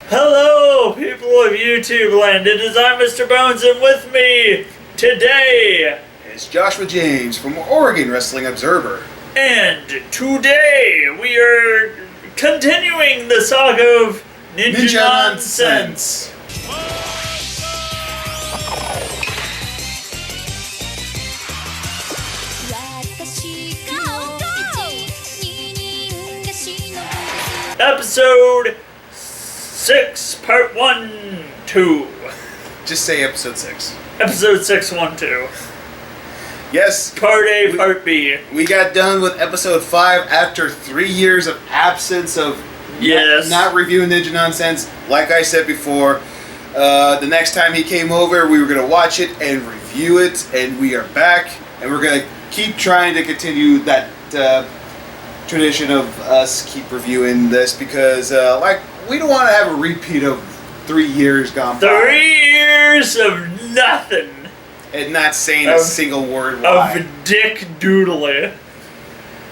Hello, people of YouTube land. It is I, Mr.Bones, and with me today, It's Joshua James from Oregon Wrestling Observer. and today we are continuing the saga of Ninja Nonsense. Episode 6, Part 1, 2. Just say episode 6. Episode 6, 1, 2. Yes, Part A, Part B. we got done with episode 5 after 3 years of absence of Yes. not reviewing Ninja Nonsense. Like I said before, the next time he came over, we were going to watch it and review it, and we are back, and we're going to keep trying to continue that tradition of us keep reviewing this because, we don't want to have a repeat of 3 years gone by. 3 years of nothing. And not saying a single word why. Of dick doodling.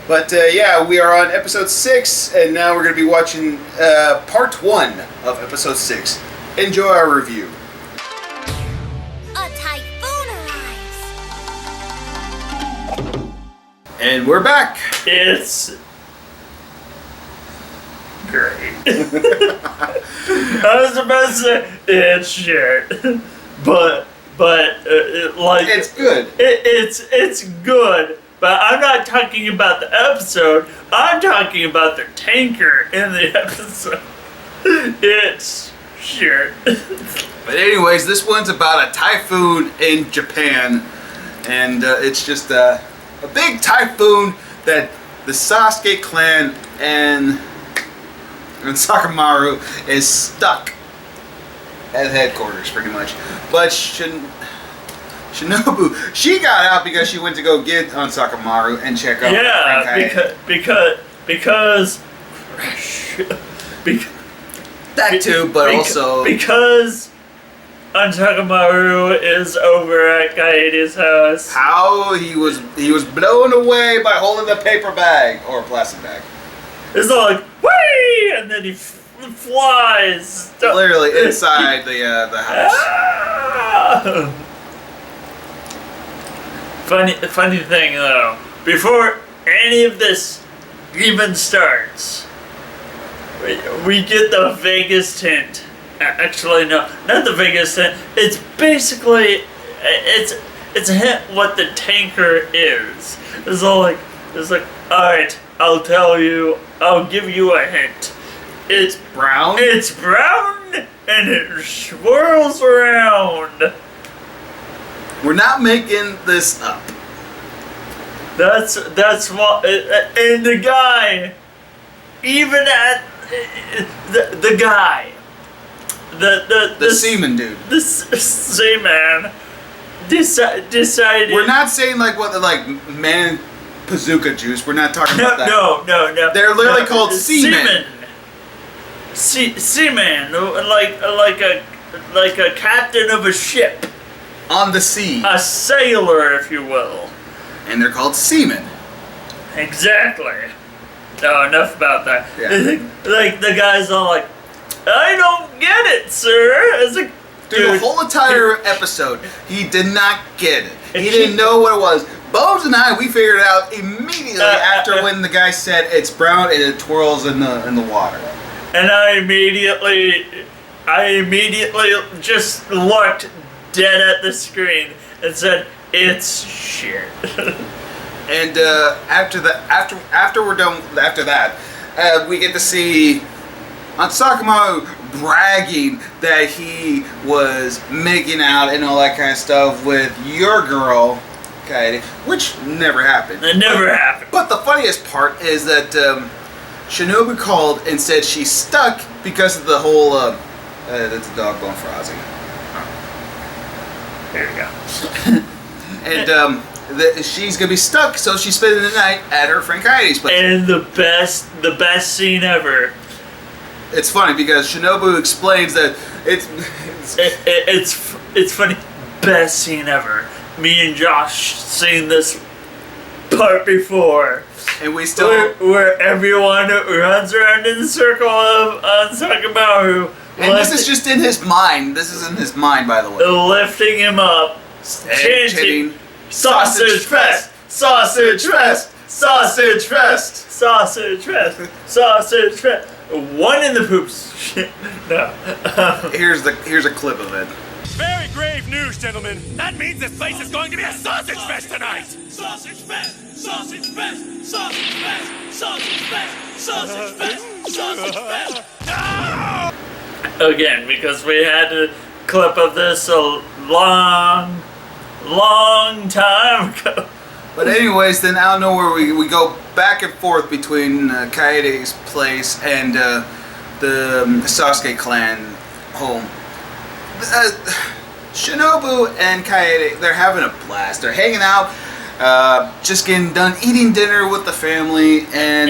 But yeah, we are on episode 6, and now we're going to be watching part 1 of episode 6. Enjoy our review. A typhoon arrives. And we're back. It's great. I was about to say it's shit, but like It's good. It's good. But I'm not talking about the episode. I'm talking about the tanker in the episode. It's shit. But anyways, this one's about a typhoon in Japan. And it's just a big typhoon that the Sasuke clan and Sakamaru is stuck at headquarters, pretty much. But Shinobu, she got out because she went to go get on Sakamaru and check out. Yeah, because that too, but also because Sakamaru is over at Kaede's house. how he was blown away by holding the paper bag or plastic bag. It's all like whee, and then he flies. Literally inside the house. Ah! Funny thing though, before any of this even starts, we get the vaguest hint. Actually, no, not the vaguest hint. It's basically, it's a hint what the tanker is. It's like, all right, I'll tell you, I'll give you a hint. It's Brown? It's brown and it swirls around. We're not making this up. That's what, and the guy, even at the guy, the seaman dude. the seaman decided. We're not saying like man bazooka juice. We're not talking about that. No. They're literally called seamen. Seaman, like a captain of a ship, On the sea. a sailor, if you will. And they're called seamen. Exactly. No, enough about that. Yeah. Like the guy's all like, I don't get it, sir. It's like, Through the whole entire episode, he did not get it. He didn't know what it was. Bones and I, we figured it out immediately after when the guy said it's brown and it twirls in the water. And I immediately just looked dead at the screen and said, "It's shit." And after we're done after that, we get to see Sakamaru bragging that he was making out and all that kind of stuff with your girl, Kaede, which never happened. It never happened. But the funniest part is that Shinobu called and said she's stuck because of the whole. That's a dog going for Ozzy. There you go. And she's gonna be stuck, so she's spending the night at her friend Kaede's place. And the best scene ever. It's funny because Shinobu explains that it's funny. Best scene ever. Me and Josh seen this part before. And we still... Where everyone runs around in the circle of Sakamaru And this is just in his mind. This is in his mind, by the way. lifting him up, chanting, sausage fest, sausage fest, sausage fest, sausage fest, sausage fest. One in the poops. No. Here's a clip of it. Very grave news, gentlemen. That means this place is going to be a sausage fest tonight. Sausage fest, sausage fest, sausage fest, sausage fest, sausage fest, sausage fest. No! Again, because we had a clip of this a long time ago. But anyways, then out of nowhere we go back and forth between Kaede's place and the Sasuke clan home. Shinobu and Kaede, they're having a blast. They're hanging out, just getting done eating dinner with the family and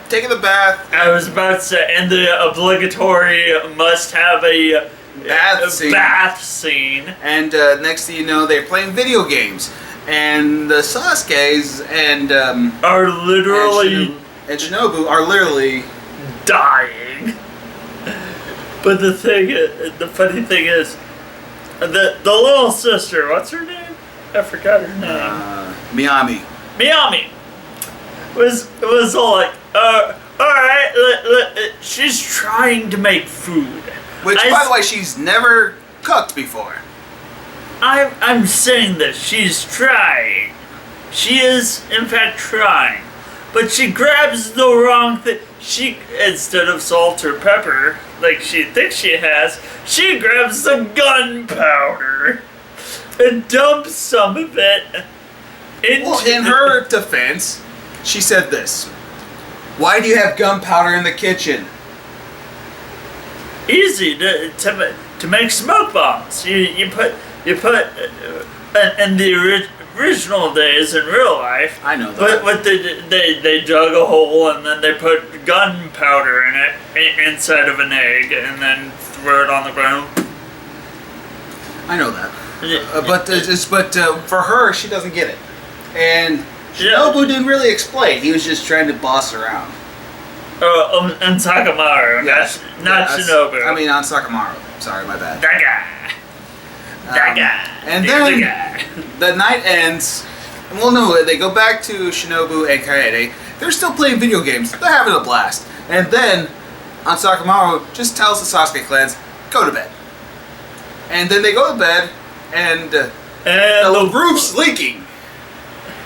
taking a bath. I was about to say, and the obligatory must have a bath scene. And next thing you know, they're playing video games. And the Sasuke's and are literally and Shinobu are literally dying. But the funny thing is, the little sister, what's her name? I forgot her name. Miyami. was all like, all right, she's trying to make food. Which, by the way, she's never cooked before. I'm saying that she's trying. She is, in fact, trying. But she grabs the wrong thing. She, instead of salt or pepper, like she thinks she has, she grabs the gunpowder and dumps some of it into... Well, in her defense, she said this. Why do you have gunpowder in the kitchen? Easy to make smoke bombs. You put in the original days in real life. I know that. What they dug a hole and then they put gunpowder in it inside of an egg and then throw it on the ground. I know that. But for her, she doesn't get it. And Shinobu didn't really explain. He was just trying to boss around. And Sakamaru, Yes. not Shinobu. I mean, on Sakamaru. Sorry, my bad. That guy. That guy. And He's then the guy. the night ends. Well, no, they go back to Shinobu and Kaede. They're still playing video games. They're having a blast. And then, on Sakamaru just tells the Sasuke clans, go to bed. And then they go to bed, and the roof's leaking.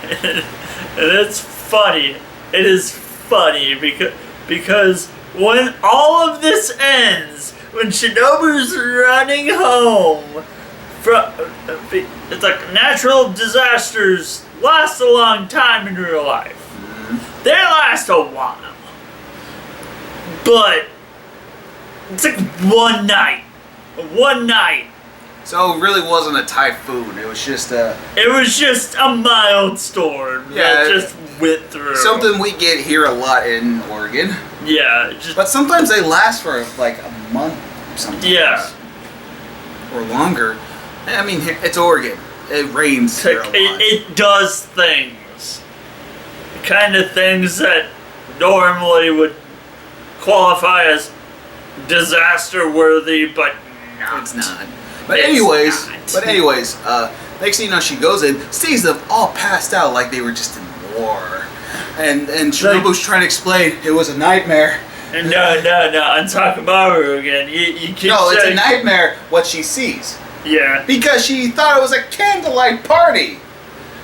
And it's funny. It is funny because when all of this ends, when Shinobu's running home, it's like natural disasters last a long time in real life. Mm-hmm. They last a while. But it's like one night. One night. So it really wasn't a typhoon. It was just a... It was just a mild storm that just went through. Something we get here a lot in Oregon. Yeah. But sometimes they last for like a month sometimes. Yeah. Or longer. I mean, it's Oregon. It rains here a lot. It does things. Kind of things that normally would qualify as disaster worthy, but not. It's not. But anyways, next thing you know, she goes in, sees them all passed out like they were just in war. And Shinobu's trying to explain it was a nightmare. No, I'm talking about her again. You keep No, it's saying, a nightmare what she sees. Yeah. Because she thought it was a candlelight party.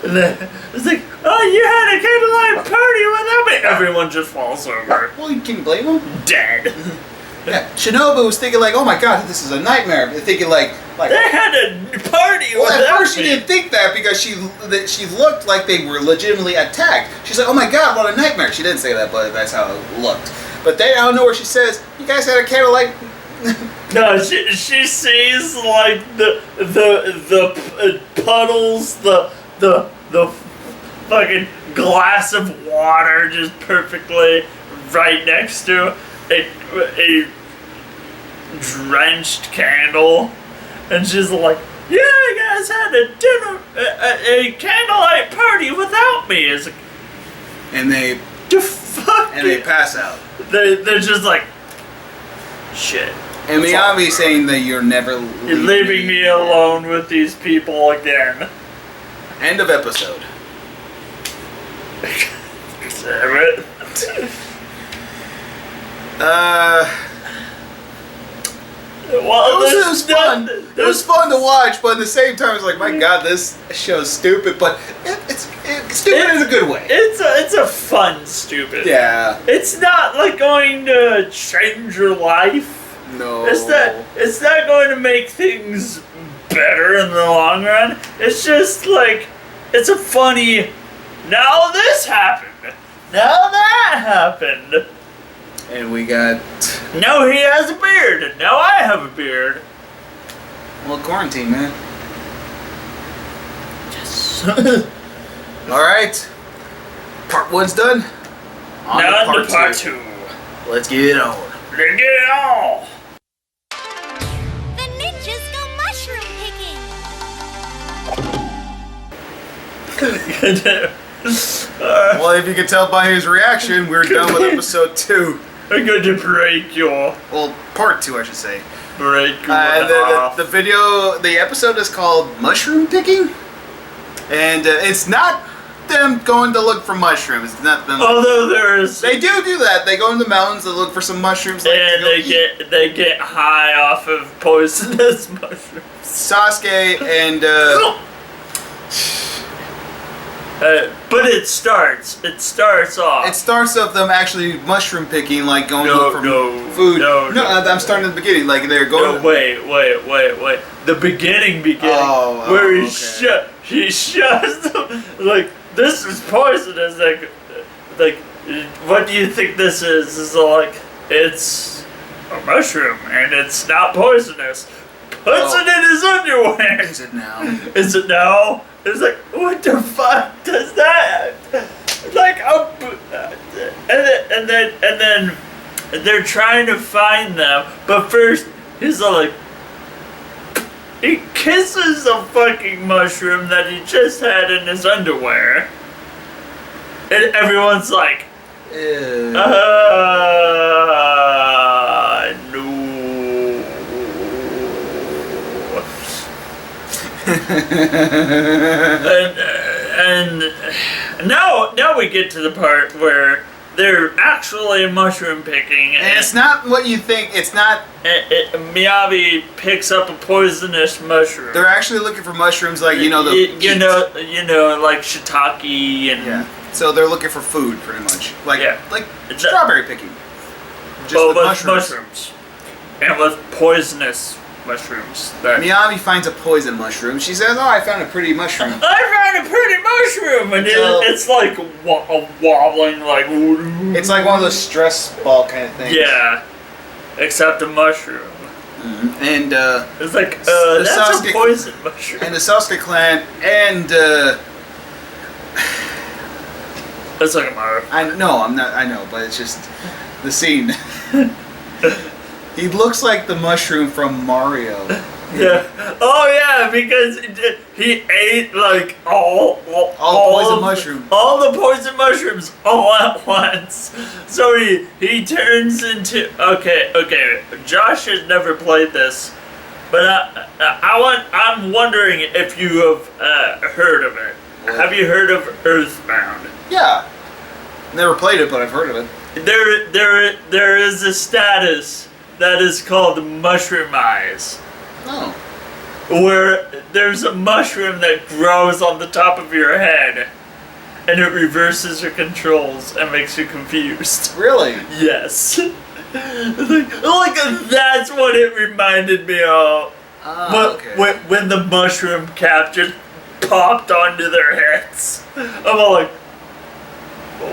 It's like, oh, you had a candlelight party without me. Everyone just falls over. Well, you can blame them. Dead. Yeah, Shinobu was thinking like, oh my god, this is a nightmare. Thinking like they had a party well, without at first she me. didn't think that because she looked like they were legitimately attacked. She's like, oh my god, what a nightmare. She didn't say that, but that's how it looked. But then I don't know where she says, you guys had a candlelight. No, she sees like the puddles, the fucking glass of water just perfectly right next to a drenched candle, and she's like, "Yeah, you guys had a dinner, a candlelight party without me." It's like, And they the fuck? pass out. They're just like, shit. And Miyavi saying that you're never You're leaving me alone with these people again. End of episode. Damn it. Well, it was fun. It was fun to watch, but at the same time, it's like, my God, this show's stupid. But it's stupid in a good way. It's a fun stupid. Yeah. It's not like going to change your life. No. It's not going to make things better in the long run. It's just like, it's a funny, now this happened. Now that happened. And we got... Now he has a beard, and now I have a beard. Well, quarantine, man. Yes. Alright. Part 1's done. Now on to part 2. Let's get it on. Let's get it on. The ninjas go mushroom picking. Well, if you can tell by his reaction, we're done with episode 2. I'm going to break your... Well, part 2, I should say. Break your the episode is called Mushroom Picking. And it's not them going to look for mushrooms. It's not them. Although there's... They do that. They go in the mountains to look for some mushrooms. And they get high off of poisonous mushrooms. Sasuke and... but it starts off. It starts off them actually mushroom picking, like going to look for food. No, I'm starting at the beginning, like they're going. No, wait. The beginning, where he shows them, like, this is poisonous. Like, what do you think this is? It's like, it's a mushroom, and it's not poisonous. Puts it in his underwear. Is it now? Is it now? It's like, what the fuck does that? Like, and then they're trying to find them, but first he's all like, he kisses a fucking mushroom that he just had in his underwear, and everyone's like, no. and now we get to the part where they're actually mushroom picking, and it's not what you think. It's not. Miyavi picks up a poisonous mushroom. They're actually looking for mushrooms, like you know, like shiitake and. Yeah. So they're looking for food, pretty much, like strawberry picking. Just with mushrooms. And with poisonous mushrooms. Miyavi finds a poison mushroom. She says, "Oh, I found a pretty mushroom." I found a pretty mushroom, and it's like wobbling, like. It's like one of those stress ball kind of things. Yeah, except a mushroom. Mm-hmm. And it's like that's a poison mushroom. And the Sasuke clan and it's like a Mario. I know, but it's just the scene. He looks like the mushroom from Mario. Yeah. Oh yeah, because he ate like all poison mushrooms. All the poison mushrooms all at once. So he turns into okay. Josh has never played this, but I'm wondering if you have heard of it. What? Have you heard of Earthbound? Yeah. Never played it, but I've heard of it. There is a status that is called mushroom eyes. Oh. Where there's a mushroom that grows on the top of your head, and it reverses your controls and makes you confused. Really? Yes. like that's what it reminded me of. Okay. When the mushroom cap just popped onto their heads. I'm all like,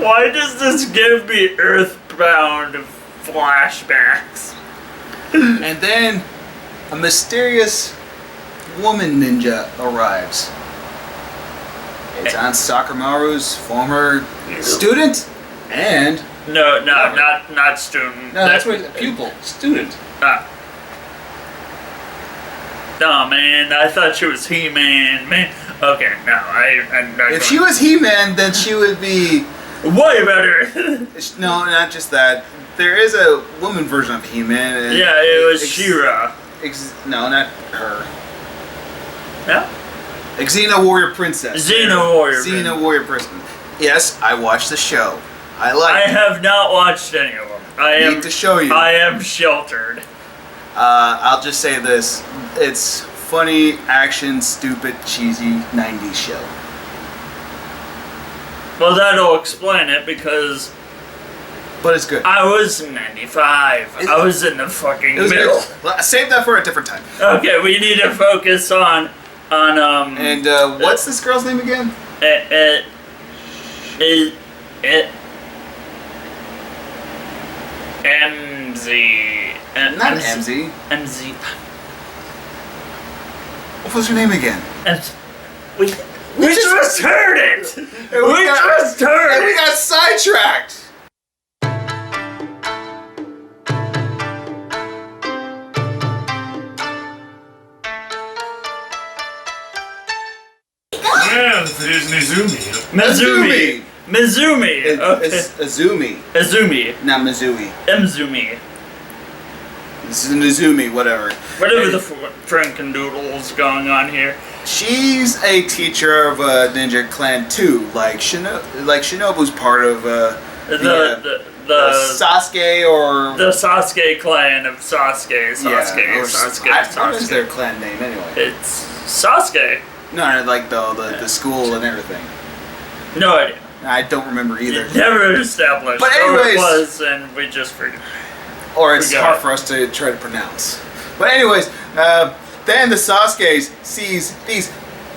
why does this give me Earthbound flashbacks? And then a mysterious woman ninja arrives. It's on Sakamaru's former student and... No, not student. No, that's what pupil. Student. No, man, I thought she was He-Man, man. Okay, no, I'm not If she was He-Man, then she would be... way better. No, not just that. there is a woman version of He-Man. Yeah, it was She-Ra. No, not her. Yeah? Xena Warrior Princess. Xena Warrior Xena Warrior Princess. Yes, I watched the show. I like I it. have not watched any of them. I Need to show you. I am sheltered. I'll just say this. It's funny, action, stupid, cheesy 90s show. Well, that'll explain it because But it's good. I was 95. I was in the fucking It was middle. good. Well, save that for a different time. Okay, we need to focus on And what's this girl's name again? it MZ. Not MZ. MZ. What was her name again? We just heard it! We just heard And we it! got sidetracked! Well, if it isn't Izumi. Mizumi! Okay. Azumi. Azumi. Not Mizui. Mzumi. This is an Azumi, whatever. Whatever the frankendoodle's going on here. She's a teacher of Ninja Clan 2, like Shinobu's part of The Sasuke or the Sasuke clan of Sasuke. What is their clan name anyway? It's Sasuke. No, like the school and everything. No idea. I don't remember either. Never established. But Or anyways- it was, and we just forgot. Or it's Forgot. hard for us to try to pronounce. But anyways, then the Sasuke sees these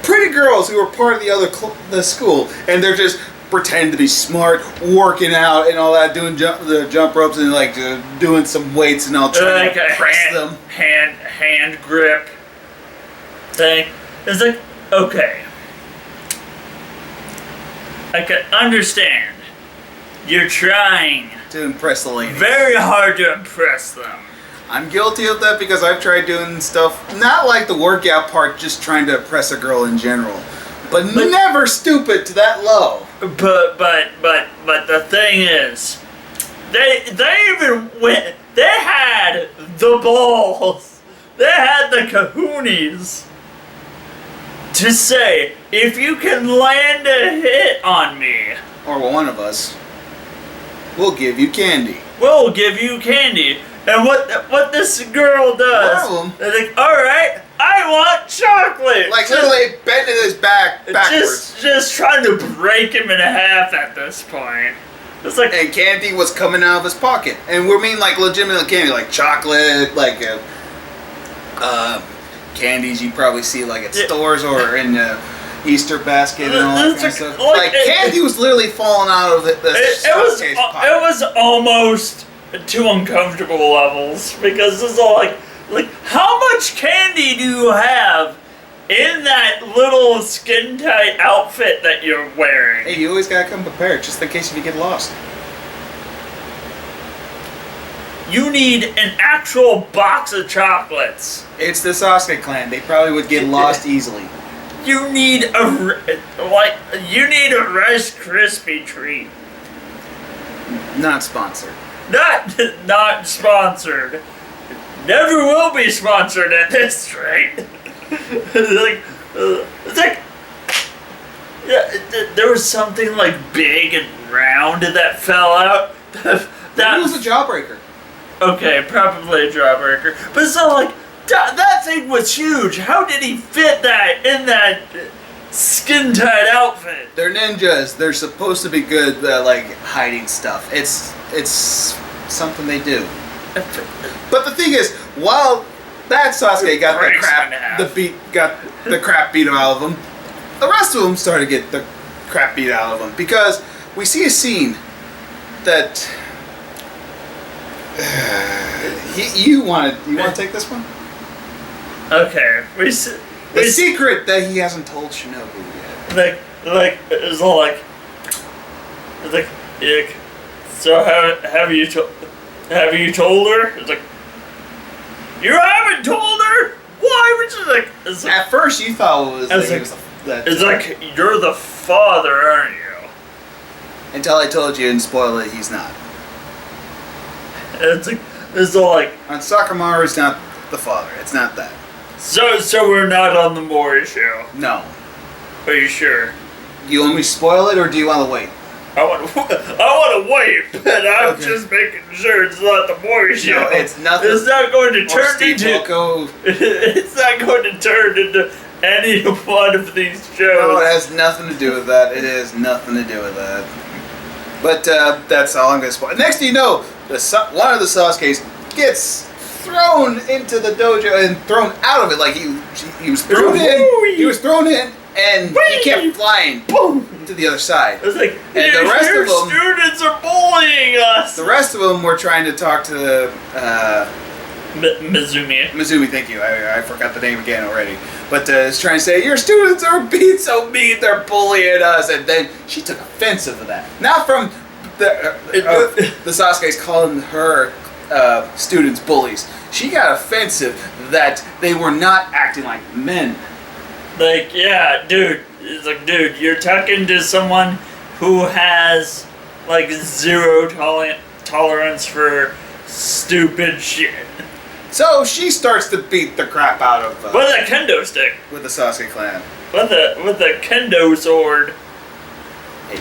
pretty girls who are part of the other the school, and they're just pretending to be smart, working out and all that, doing the jump ropes and like doing some weights and all, trying Like to a press them. hand grip thing. It's like, okay, I can understand. You're trying To impress the ladies. very hard to impress them. I'm guilty of that because I've tried doing stuff, not like the workout part, just trying to impress a girl in general. But never stupid to that low. But the thing is, they even went. They had the balls. They had the kahoonies to say, if you can land a hit on me, Or one of us, we'll give you candy. we'll give you candy. And what this girl does, One of they're like, all right, I want chocolate. Like Just- literally bending his back backwards. just trying to break him in half at this point. It's like, And candy was coming out of his pocket. And we mean like legitimate candy, like chocolate, like candies you probably see like at stores or in the Easter basket and all that It's kind of stuff. like- Like candy was literally falling out of the Sasuke's pocket. it was almost to uncomfortable levels because it's all like how much candy do you have in that little skin tight outfit that you're wearing? Hey, you always gotta come prepared just in case if you get lost. You need an actual box of chocolates. It's the Sasuke clan. They probably would get lost easily. You need a Rice Krispie treat. Not sponsored. Not sponsored. Never will be sponsored at this rate. It's like, yeah, there was something like big and round that fell out. That was a jawbreaker. Okay, probably a jawbreaker, but it's not like that thing was huge. How did he fit that in that skin tight outfit? They're ninjas. They're supposed to be good at like hiding stuff. It's something they do. But the thing is, while that Sasuke got the Breaks him in half. crap beat out of him, the rest of them started to get the crap beat out of them because we see a scene that you want to take this one? Okay, The secret that he hasn't told Shinobu yet. it's all like, it's like, ick. So have you told her? It's like, you haven't told her? Why would you it's like, At first, you thought it was, I was like, like- it was that it's like you're the father, aren't you? until I told you and spoiled it. He's not. It's all like, And Sakamaru is not the father. It's not that. so we're not on the Mori show. No. Are you sure? You want me to spoil it, or do you want to wait? I want to wait, but I'm Okay. just making sure it's not the Mori show. No, it's nothing. It's not going to Or turn Steve into. Wilco. It's not going to turn into any one of these shows. No, it has nothing to do with that. It has nothing to do with that. But that's all I'm going to spoil. Next thing you know, one of the Sasuke's gets thrown into the dojo and thrown out of it. Like he was thrown in. He was thrown in, and he kept flying boom to the other side. It's like, And the rest your of them- students are bullying us. The rest of them were trying to talk to Mizumi. Mizumi. Thank you. I forgot the name again already. But it's trying to say, your students are being so mean, they're bullying us. And then she took offensive to that. Not from the Sasuke's calling her students bullies. She got offensive that they were not acting like men. Like, yeah, dude. It's like, dude, you're talking to someone who has like zero tolerance for stupid shit. So she starts to beat the crap out of With a kendo stick. with the Sasuke clan. With a kendo sword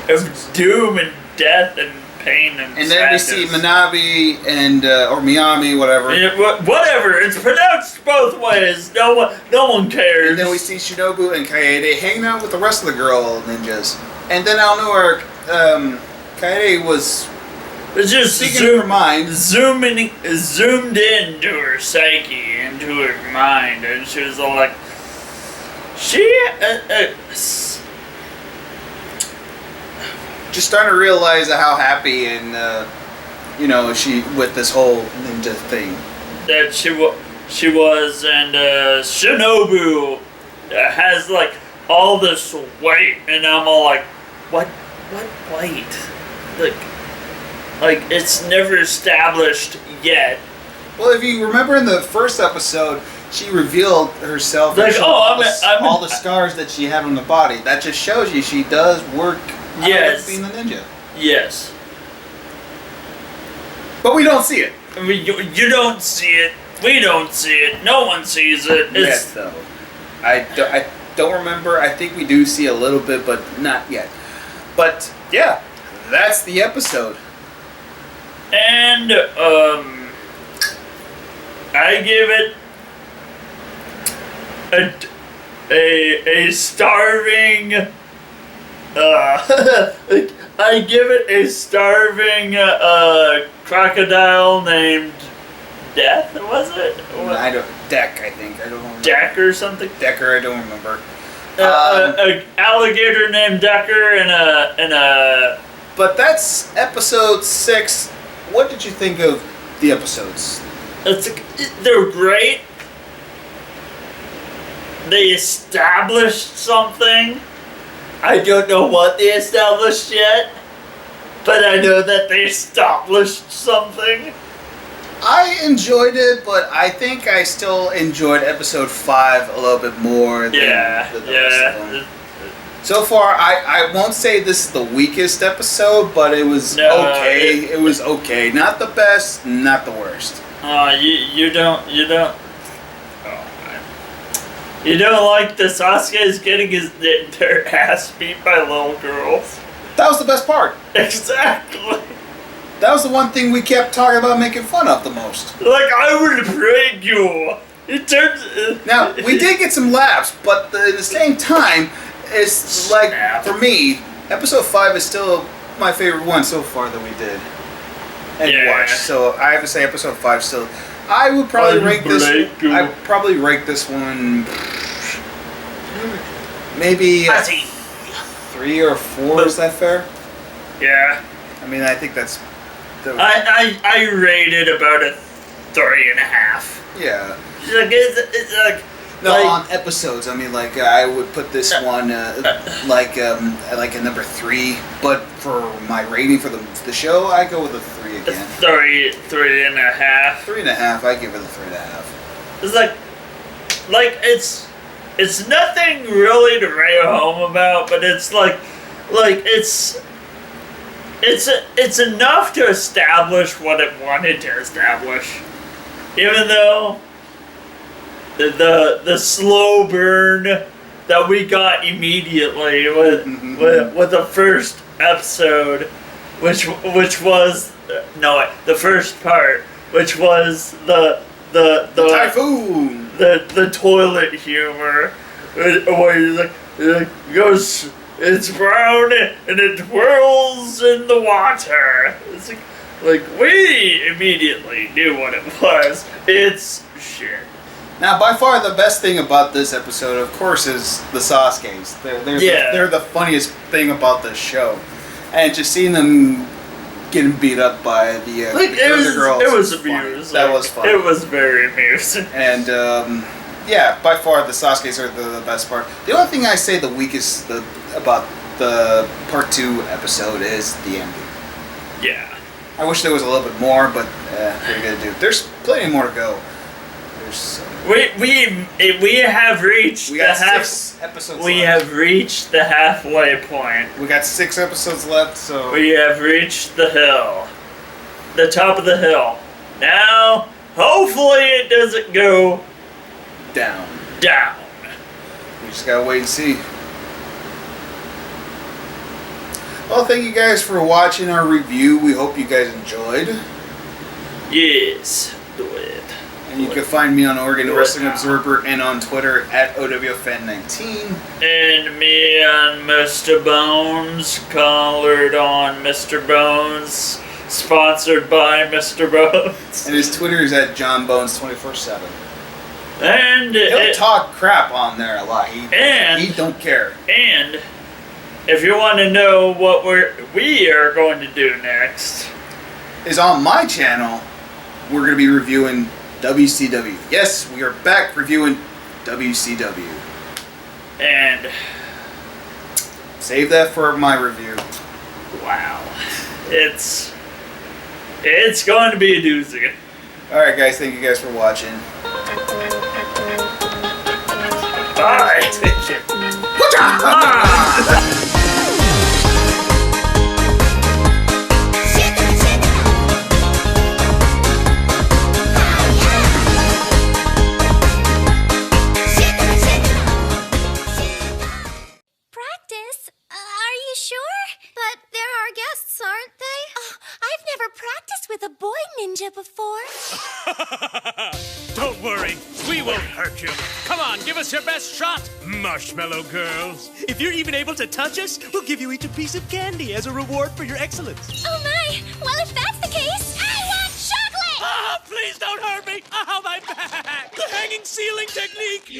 of doom and death and pain and then we see sadness. Manabe and or Miyami, whatever. Yeah, whatever. It's pronounced both ways. No one cares. And then we see Shinobu and Kaede hanging out with the rest of the girl ninjas. And then out of nowhere, Kaede was It's just speaking her mind. zoomed in to her psyche, into her mind, and she was all like, Just starting to realize how happy and she with this whole ninja thing. that she was, and Shinobu has like all this weight, and I'm all like, what weight? Like it's never established yet. Well, if you remember in the first episode, she revealed herself and Like, showed I'm all the scars that she had on the body. That just shows you she does work out Yes. being the ninja. Yes. But we don't see it. I mean, you don't see it. We don't see it. No one sees it. Yes, though. I don't remember. I think we do see a little bit, but not yet. But, yeah, that's the episode. And I give it a starving. I give it a starving crocodile named Death. Was it? I don't. Deck, I think. I don't remember. Deck or something. Decker, I don't remember. An alligator named Decker and a. But that's episode 6. What did you think of the episodes? They're great. They established something. I don't know what they established yet, but I know that they established something. I enjoyed it, but I think I still enjoyed episode 5 a little bit more than the rest of them. So far, I won't say this is the weakest episode, but it was okay. It was okay. Not the best, not the worst. You don't. You don't like the Sasuke's getting their ass beat by little girls. That was the best part. Exactly. That was the one thing we kept talking about making fun of the most. Like, I would break you. It turns. Now, we did get some laughs, but at the same time, it's like, for me, episode 5 is still my favorite one so far that we did and watched. So I have to say episode 5 still. I would probably rank this. I'd probably rank this one maybe 3 or 4. Is that fair? Yeah. I mean, I think that's. I rated about a 3.5. Yeah. It's like. No, like, on episodes. I mean, like I would put this one like a number 3. But for my rating for the show, I go with a 3 again. 3.5. 3.5. I give it a 3.5. It's like it's nothing really to write home about, but it's like it's it's enough to establish what it wanted to establish, even though the slow burn that we got immediately with the first episode, which was the first part, which was the typhoon, the toilet humor, where it goes, it's brown and it twirls in the water. It's like we immediately knew what it was. It's shit. Now, by far the best thing about this episode, of course, is the Sasuke's. They're the funniest thing about this show, and just seeing them getting beat up by the other girls. It was funny. amusing. That was funny. It was very amusing. And yeah, by far the Sasuke's are the best part. The only thing I say the weakest about the part 2 episode is the ending. Yeah. I wish there was a little bit more, but what are you gonna do? There's plenty more to go. There's we have reached we got the half. 6 episodes. We left. have reached the halfway point. We got 6 episodes left, so We have reached the hill, the top of the hill. Now, hopefully, it doesn't go down. down. We just gotta wait and see. Well, thank you guys for watching our review. We hope you guys enjoyed. Yes, do it. And you can find me on Oregon Wrestling Observer and on Twitter at OWFan19. And me on Mr. Bones, collared on Mr. Bones, sponsored by Mr. Bones. And his Twitter is at JohnBones247. And He'll talk crap on there a lot. He don't care. And if you want to know what we are going to do next, Is on my channel, we're going to be reviewing WCW. Yes, we are back reviewing WCW. and Save that for my review. wow, it's going to be a doozy. Alright guys, thank you guys for watching. Bye. Take care. Ah. Practice? Are you sure? But they're our guests, aren't they? I've never practiced with a boy ninja before. Don't worry, we won't hurt you. Come on, give us your best shot, Marshmallow Girls. If you're even able to touch us, we'll give you each a piece of candy as a reward for your excellence. Oh my! Well, if that's the case, I want chocolate! Ah, please don't hurt me! Ow, my back! The hanging ceiling technique!